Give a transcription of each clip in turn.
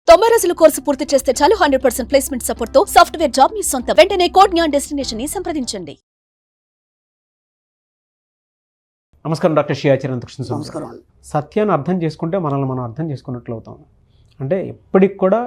90 రోజుల కోర్సు పూర్తి చేస్తే చాలు 100% ప్లేస్మెంట్ సపోర్ట్ తో సాఫ్ట్వేర్ జాబ్ మీ సొంతం. వెంటనే కోడ్ జ్ఞాన్ డెస్టినేషన్ ని సంప్రదించండి. నమస్కారం డాక్టర్ శ్రీ ఆచార్య కృష్ణ. నమస్కారం. సత్యాన్ని అర్థం చేసుకుంటే మనల్ని మనం అర్థం చేసుకున్నట్లు అవుతాం. అంటే ఎప్పటికి కూడా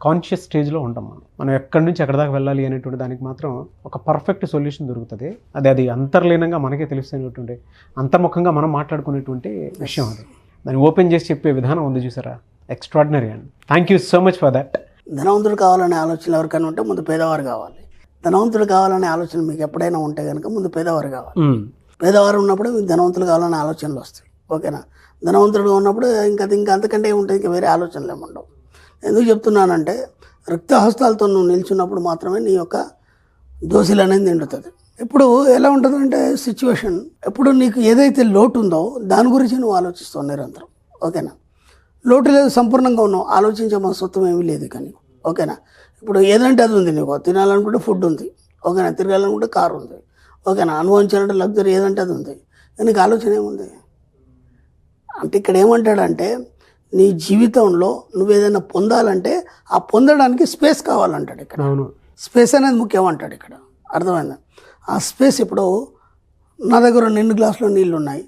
కాన్షియస్ స్టేజ్లో ఉంటాం. మనం ఎక్కడి నుంచి ఎక్కడి దాకా వెళ్ళాలి అనేటువంటి దానికి మాత్రం ఒక పర్ఫెక్ట్ సొల్యూషన్ దొరుకుతుంది. అది అంతర్లీనంగా మనకే తెలుస్తున్నటువంటి అంతర్ముఖంగా మనం మాట్లాడుకునేటువంటి విషయం. అది దాన్ని ఓపెన్ చేసి చెప్పే విధానం ఉంది చూసారా, ఎక్స్ట్రాడినరీ అండి. Thank you so much for that. ధనవంతుడు కావాలనే ఆలోచన ఎవరికైనా ఉంటే ముందు పేదవారు కావాలి. ధనవంతుడు కావాలనే ఆలోచన మీకు ఎప్పుడైనా ఉంటే కనుక ముందు పేదవారు కావాలి. పేదవారు ఉన్నప్పుడు మీకు ధనవంతులు కావాలనే ఆలోచనలు వస్తాయి. ఓకేనా? ధనవంతుడుగా ఉన్నప్పుడు ఇంకా అంతకంటే ఏముంటుంది, ఇంకా వేరే ఆలోచనలు ఏముండవు. ఎందుకు చెప్తున్నానంటే రిక్త హస్తాలతో నువ్వు నిల్చున్నప్పుడు మాత్రమే నీ యొక్క దోశలు అనేది నిండుతుంది. ఇప్పుడు ఎలా ఉంటుందంటే సిచ్యువేషన్, ఎప్పుడు నీకు ఏదైతే లోటు ఉందో దాని గురించి నువ్వు ఆలోచిస్తావు నిరంతరం. ఓకేనా? లోటు లేదు, సంపూర్ణంగా ఉన్నావు, ఆలోచించే మనస్తత్వం ఏమీ లేదు. కానీ ఓకేనా, ఇప్పుడు ఏదంటే అది ఉంది. నీకు తినాలనుకుంటే ఫుడ్ ఉంది. ఓకేనా? తిరగాలనుకుంటే కారు ఉంది. ఓకేనా? అనుభవించాలంటే లగ్జరీ ఏదంటే అది ఉంది. నీకు ఆలోచన ఏముంది అంటే ఇక్కడ ఏమంటాడంటే నీ జీవితంలో నువ్వు ఏదైనా పొందాలంటే ఆ పొందడానికి స్పేస్ కావాలంటాడు ఇక్కడ. స్పేస్ అనేది ముఖ్యం అంటాడు ఇక్కడ. అర్థమైందా? ఆ స్పేస్ ఇప్పుడు నా దగ్గర నిండు గ్లాసులో నీళ్ళు ఉన్నాయి,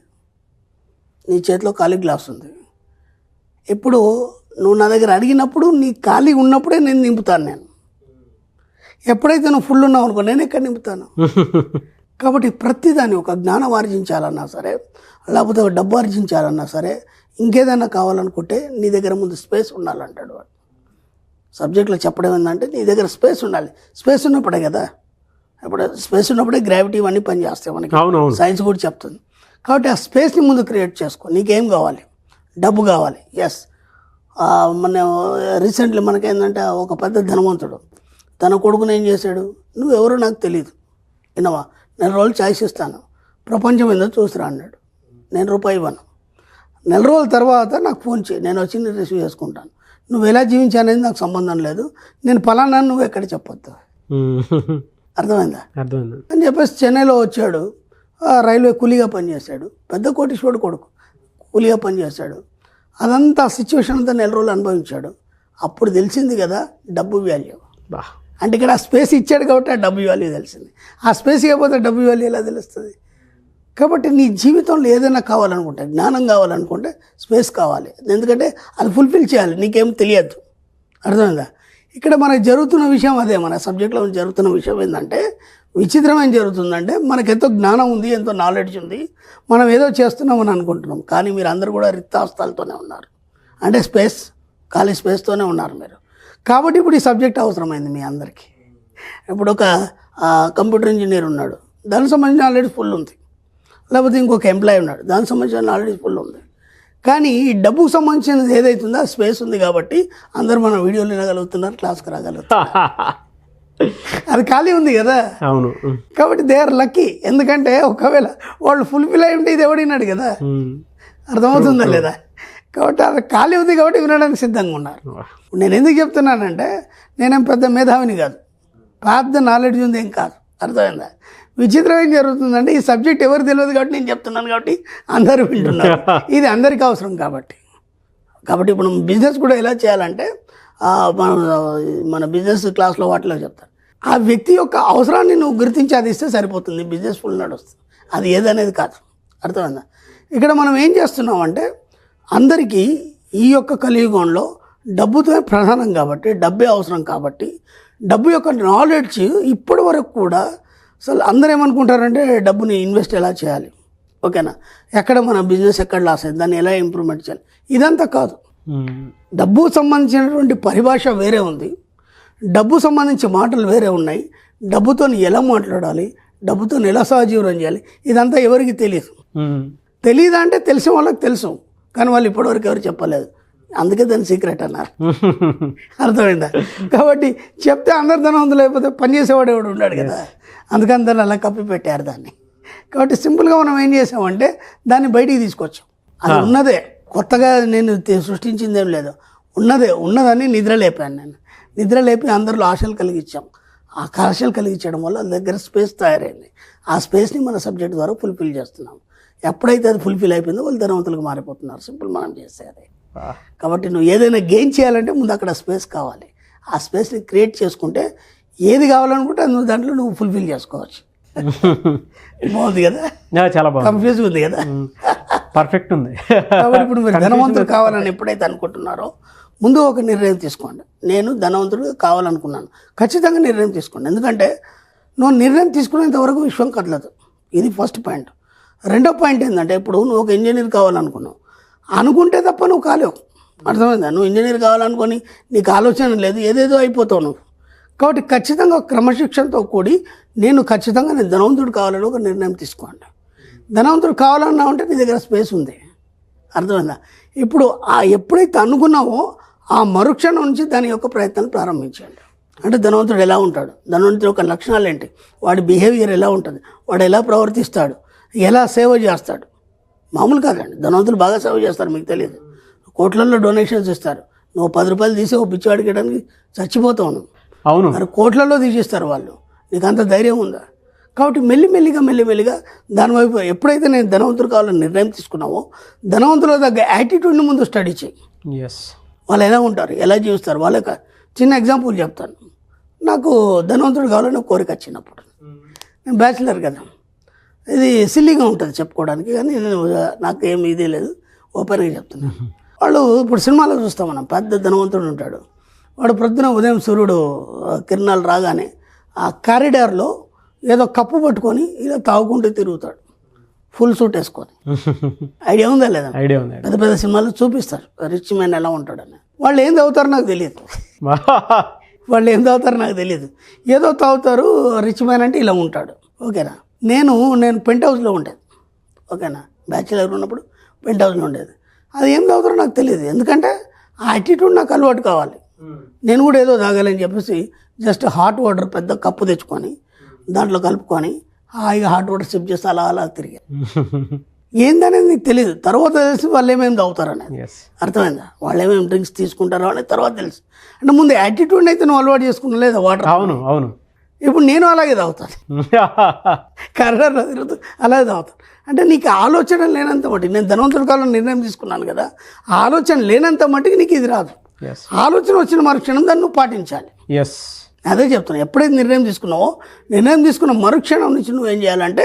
నీ చేతిలో ఖాళీ గ్లాస్ ఉంది. ఇప్పుడు నువ్వు నా దగ్గర అడిగినప్పుడు నీ ఖాళీ ఉన్నప్పుడే నేను నింపుతాను. నేను ఎప్పుడైతే నువ్వు ఫుల్ ఉన్నావు అనుకో, నేను ఎక్కడ నింపుతాను? కాబట్టి ప్రతిదాన్ని ఒక జ్ఞానం ఆర్జించాలన్నా సరే, లేకపోతే ఒక డబ్బు ఆర్జించాలన్నా సరే, ఇంకేదైనా కావాలనుకుంటే నీ దగ్గర ముందు స్పేస్ ఉండాలంటాడు వాడు. సబ్జెక్ట్లో చెప్పడం ఏంటంటే నీ దగ్గర స్పేస్ ఉండాలి. స్పేస్ ఉన్నప్పుడే కదా, ఇప్పుడు స్పేస్ ఉన్నప్పుడే గ్రావిటీ ఇవన్నీ పనిచేస్తాయి మనకి. సైన్స్ కూడా చెప్తుంది. కాబట్టి ఆ స్పేస్ని ముందు క్రియేట్ చేసుకో. నీకేం కావాలి? డబ్బు కావాలి. ఎస్, మన రీసెంట్లీ మనకేంటంటే ఒక పెద్ద ధనవంతుడు తన కొడుకుని ఏం చేశాడు, నువ్వెవరో నాకు తెలియదు, విన్నావా, నెల రోజులు ఛాయిస్ ఇస్తాను, ప్రపంచం ఏందో చూసిరా అన్నాడు. నేను రూపాయి ఇవ్వను, నెల రోజుల తర్వాత నాకు ఫోన్ చేయి, నేను వచ్చి నేను రిసీవ్ చేసుకుంటాను. నువ్వు ఎలా జీవించానేది నాకు సంబంధం లేదు, నేను ఫలానా నువ్వు ఎక్కడ చెప్పొద్దు. అర్థమైందా? అని చెప్పేసి చెన్నైలో వచ్చాడు. రైల్వే కూలీగా పనిచేశాడు. పెద్ద కోటీశ్వరుడు కొడుకు కూలీగా పనిచేశాడు. అదంతా సిచ్యువేషన్ అంతా నెల రోజులు అనుభవించాడు. అప్పుడు తెలిసింది కదా డబ్బు వాల్యూ. అంటే ఇక్కడ ఆ స్పేస్ ఇచ్చాడు కాబట్టి ఆ డబ్బు వాల్యూ తెలిసింది. ఆ స్పేస్ ఇవ్వకపోతే డబ్బు వాల్యూ ఎలా తెలుస్తుంది? కాబట్టి నీ జీవితంలో ఏదైనా కావాలనుకుంటే, జ్ఞానం కావాలనుకుంటే స్పేస్ కావాలి. ఎందుకంటే అది ఫుల్ఫిల్ చేయాలి, నీకేం తెలియద్దు. అర్థమైందా? ఇక్కడ మనకు జరుగుతున్న విషయం అదే. మన సబ్జెక్ట్లో జరుగుతున్న విషయం ఏంటంటే విచిత్రం ఏం జరుగుతుందంటే మనకు ఎంతో జ్ఞానం ఉంది, ఎంతో నాలెడ్జ్ ఉంది, మనం ఏదో చేస్తున్నామని అనుకుంటున్నాం. కానీ మీరు అందరూ కూడా రిక్తాస్తాలతోనే ఉన్నారు. అంటే స్పేస్, ఖాళీ స్పేస్తోనే ఉన్నారు మీరు. కాబట్టి ఇప్పుడు ఈ సబ్జెక్ట్ అవసరమైంది మీ అందరికీ. ఇప్పుడు ఒక కంప్యూటర్ ఇంజనీర్ ఉన్నాడు, దానికి సంబంధించిన నాలెడ్జ్ ఫుల్ ఉంది. లేకపోతే ఇంకొక ఎంప్లాయీ ఉన్నాడు, దానికి సంబంధించిన నాలెడ్జ్ ఫుల్ ఉంది. కానీ ఈ డబ్బుకు సంబంధించినది ఏదైతుందో ఆ స్పేస్ ఉంది కాబట్టి అందరూ మన వీడియోలు వినగలుగుతున్నారు, క్లాస్కి రాగలుగుతున్నారు. అది ఖాళీ ఉంది కదా. అవును. కాబట్టి దే ఆర్ లక్కీ. ఎందుకంటే ఒకవేళ వాళ్ళు ఫుల్ఫిల్ అయి ఉంటే ఇది ఎవడినాడు కదా. అర్థమవుతుందా లేదా? కాబట్టి అది ఖాళీ ఉంది కాబట్టి వినడానికి సిద్ధంగా ఉన్నారు. నేను ఎందుకు చెప్తున్నానంటే నేనేం పెద్ద మేధావిని కాదు, పెద్ద నాలెడ్జ్ ఉంది ఏం కాదు. అర్థమైందా? విచిత్రం ఏం జరుగుతుందంటే ఈ సబ్జెక్ట్ ఎవరు తెలియదు కాబట్టి నేను చెప్తున్నాను, కాబట్టి అందరూ వింటున్నారు. ఇది అందరికీ అవసరం కాబట్టి ఇప్పుడు బిజినెస్ కూడా ఎలా చేయాలంటే మన బిజినెస్ క్లాస్లో వాటిలో చెప్తారు. ఆ వ్యక్తి యొక్క అవసరాన్ని నువ్వు గుర్తించి అది ఇస్తే సరిపోతుంది, బిజినెస్ ఫుల్ నడుస్తుంది. అది ఏదనేది కాదు. అర్థమైందా? ఇక్కడ మనం ఏం చేస్తున్నామంటే అందరికీ ఈ యొక్క కలియుగంలో డబ్బుతో ప్రధానం కాబట్టి, డబ్బే అవసరం కాబట్టి, డబ్బు యొక్క నాలెడ్జ్ ఇప్పటి వరకు కూడా అసలు అందరూ ఏమనుకుంటారంటే డబ్బుని ఇన్వెస్ట్ ఎలా చేయాలి, ఓకేనా, ఎక్కడ మన బిజినెస్ ఎక్కడ లాస్ అయింది, దాన్ని ఎలా ఇంప్రూవ్మెంట్ చేయాలి, ఇదంతా కాదు. డబ్బు సంబంధించినటువంటి పరిభాష వేరే ఉంది, డబ్బు సంబంధించి మాటలు వేరే ఉన్నాయి, డబ్బుతో ఎలా మాట్లాడాలి, డబ్బుతో ఎలా సహజీవనం చేయాలి, ఇదంతా ఎవరికి తెలియదు. తెలియదా అంటే తెలిసిన వాళ్ళకి తెలుసు, కానీ వాళ్ళు ఇప్పటివరకు ఎవరు చెప్పలేదు. అందుకే దాన్ని సీక్రెట్ అన్నారు. అర్థమైందా? కాబట్టి చెప్తే అందరు ధనవంతులు అయిపోతే పనిచేసేవాడు ఎవడు ఉన్నాడు కదా, అందుకని దాన్ని అలా కప్పి పెట్టారు దాన్ని. కాబట్టి సింపుల్గా మనం ఏం చేసామంటే దాన్ని బయటికి తీసుకొచ్చాం. అది ఉన్నదే, కొత్తగా నేను సృష్టించింది ఏం లేదు, ఉన్నదని నిద్ర లేపాను. నేను నిద్ర లేపి అందరిలో ఆశలు కలిగించాం. ఆ ఆశలు కలిగించడం వల్ల దగ్గర స్పేస్ తయారైంది. ఆ స్పేస్ని మన సబ్జెక్ట్ ద్వారా ఫుల్ఫిల్ చేస్తున్నాం. ఎప్పుడైతే అది ఫుల్ఫిల్ అయిపోయిందో వాళ్ళు ధనవంతులకు మారిపోతున్నారు. సింపుల్ మనం చేసేది. కాబట్టి నువ్వు ఏదైనా గెయిన్ చేయాలంటే ముందు అక్కడ స్పేస్ కావాలి. ఆ స్పేస్ని క్రియేట్ చేసుకుంటే ఏది కావాలనుకుంటే నువ్వు దాంట్లో నువ్వు ఫుల్ఫిల్ చేసుకోవచ్చు. బాగుంది కదా, చాలా బాగుంది, కన్ఫ్యూజ్ ఉంది కదా, పర్ఫెక్ట్ ఉంది. కాబట్టి ఇప్పుడు మీరు ధనవంతుడు కావాలని ఎప్పుడైతే అనుకుంటున్నారో ముందు ఒక నిర్ణయం తీసుకోండి. నేను ధనవంతుడు కావాలనుకున్నాను, ఖచ్చితంగా నిర్ణయం తీసుకోండి. ఎందుకంటే నువ్వు నిర్ణయం తీసుకునేంత వరకు విశ్వం కదలదు. ఇది ఫస్ట్ పాయింట్. రెండో పాయింట్ ఏంటంటే ఇప్పుడు నువ్వు ఒక ఇంజనీర్ కావాలనుకున్నావు, అనుకుంటే తప్ప నువ్వు కాలేవు. అర్థమైందా? నువ్వు ఇంజనీర్ కావాలనుకొని నీకు ఆలోచన లేదు, ఏదేదో అయిపోతావు నువ్వు. కాబట్టి ఖచ్చితంగా ఒక క్రమశిక్షణతో కూడి నేను ధనవంతుడు కావాలని ఒక నిర్ణయం తీసుకోండి. ధనవంతుడు కావాలన్నా ఉంటే నీ దగ్గర స్పేస్ ఉంది. అర్థమైందా? ఇప్పుడు ఎప్పుడైతే అనుకున్నావో ఆ మరుక్షణం నుంచి దాని యొక్క ప్రయత్నాలు ప్రారంభించండి. అంటే ధనవంతుడు ఎలా ఉంటాడు, ధనవంతుడి యొక్క లక్షణాలు ఏంటి, వాడి బిహేవియర్ ఎలా ఉంటుంది, వాడు ఎలా ప్రవర్తిస్తాడు, ఎలా సేవ చేస్తాడు. మామూలు కాదండి, ధనవంతులు బాగా సేవ చేస్తారు, మీకు తెలియదు. కోట్లల్లో డొనేషన్స్ ఇస్తారు. నువ్వు 10 రూపాయలు తీసి ఒక పిచ్చివాడికి ఇవ్వడానికి చచ్చిపోతావు నువ్వు. అవును, మరి కోట్లలో తీసిస్తారు వాళ్ళు. నీకు అంత ధైర్యం ఉందా? కాబట్టి మెల్లిమెల్లిగా దానివైపు ఎప్పుడైతే నేను ధనవంతుడు కావాలని నిర్ణయం తీసుకున్నావో ధనవంతుల దగ్గర యాటిట్యూడ్ని ముందు స్టడీ చేయి. వాళ్ళు ఎలా ఉంటారు, ఎలా జీవిస్తారు, వాళ్ళకి చిన్న ఎగ్జాంపుల్ చెప్తాను. నాకు ధనవంతుడు కావాలని కోరిక వచ్చినప్పుడు, నేను బ్యాచిలర్ కదా, ఇది సిల్లీగా ఉంటుంది చెప్పుకోవడానికి, కానీ నాకు ఏమి ఇదే లేదు, ఓపెన్గా చెప్తున్నాను. వాళ్ళు ఇప్పుడు సినిమాలో చూస్తాం మనం, పెద్ద ధనవంతుడు ఉంటాడు, వాడు ప్రొద్దున ఉదయం సూర్యుడు కిరణాలు రాగానే ఆ కారిడార్లో ఏదో కప్పు పట్టుకొని ఇలా తాగుకుంటూ తిరుగుతాడు, ఫుల్ సూట్ వేసుకొని. ఐడియా ఉందా లేదా? ఐడియా ఉంది. పెద్ద పెద్ద సినిమాలు చూపిస్తారు రిచ్ మ్యాన్ ఎలా ఉంటాడని. వాళ్ళు ఏం తాగుతారో నాకు తెలియదు, ఏదో తాగుతారు. రిచ్ మ్యాన్ అంటే ఇలా ఉంటాడు. ఓకేనా? నేను పెంట్ హౌస్లో ఉండేది. ఓకేనా? బ్యాచిలర్ ఉన్నప్పుడు పెంట్ హౌస్లో ఉండేది. అది ఏం తాగుతారో నాకు తెలియదు, ఎందుకంటే ఆ యాటిట్యూడ్ నాకు అలవాటు కావాలి. నేను కూడా ఏదో తాగాలని చెప్పేసి జస్ట్ హాట్ వాటర్ పెద్ద కప్పు తెచ్చుకొని దాంట్లో కలుపుకొని హాయిగా హాట్ వాటర్ సిప్ చేస్తే అలా తిరిగాను. ఏందనేది నీకు తెలియదు, తర్వాత తెలిసి వాళ్ళు ఏమేమి తాగుతారు అనేది. అర్థమైందా? వాళ్ళు ఏమేమి డ్రింక్స్ తీసుకుంటారో అనేది తర్వాత తెలుసు. అంటే ముందు యాటిట్యూడ్ అయితే నువ్వు అలవాటు చేసుకున్నా లేదా వాటర్. అవును. ఇప్పుడు నేను అలాగే తాగుతాను, కర్రలో తిరుగుతూ అలాగే తాగుతాను. అంటే నీకు ఆలోచన లేనంత మట్టికి, నేను ధనవంతుడి కాలంలో నిర్ణయం తీసుకున్నాను కదా, ఆలోచన లేనంత మట్టికి నీకు ఇది రాదు. ఆలోచన వచ్చిన మరుక్షణం దాన్ని నువ్వు పాటించాలి. అదే చెప్తున్నాను. ఎప్పుడైతే నిర్ణయం తీసుకున్న మరుక్షణం నుంచి నువ్వు ఏం చేయాలంటే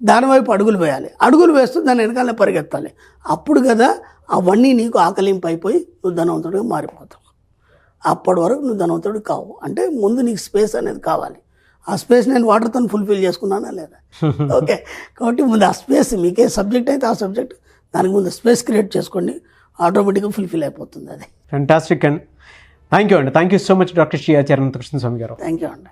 దానివైపు అడుగులు వేయాలి. అడుగులు వేస్తూ దాని వెనకాలనే పరిగెత్తాలి. అప్పుడు కదా అవన్నీ నీకు ఆకలింపు అయిపోయి నువ్వు ధనవంతుడిగా మారిపోతావు. అప్పటి వరకు నువ్వు ధనవంతుడు కావు. అంటే ముందు నీకు స్పేస్ అనేది కావాలి. ఆ స్పేస్ నేను వాటర్తో ఫుల్ఫిల్ చేసుకున్నానా లేదా? ఓకే. కాబట్టి ముందు ఆ స్పేస్, మీకే సబ్జెక్ట్ అయితే ఆ సబ్జెక్ట్, దానికి ముందు స్పేస్ క్రియేట్ చేసుకోండి, ఆటోమేటిక్గా ఫుల్ఫిల్ అయిపోతుంది అది. Fantastic and thank you so much doctor Shri Acharya Ananthakrishna Swami గారు. థ్యాంక్ యూ అండి.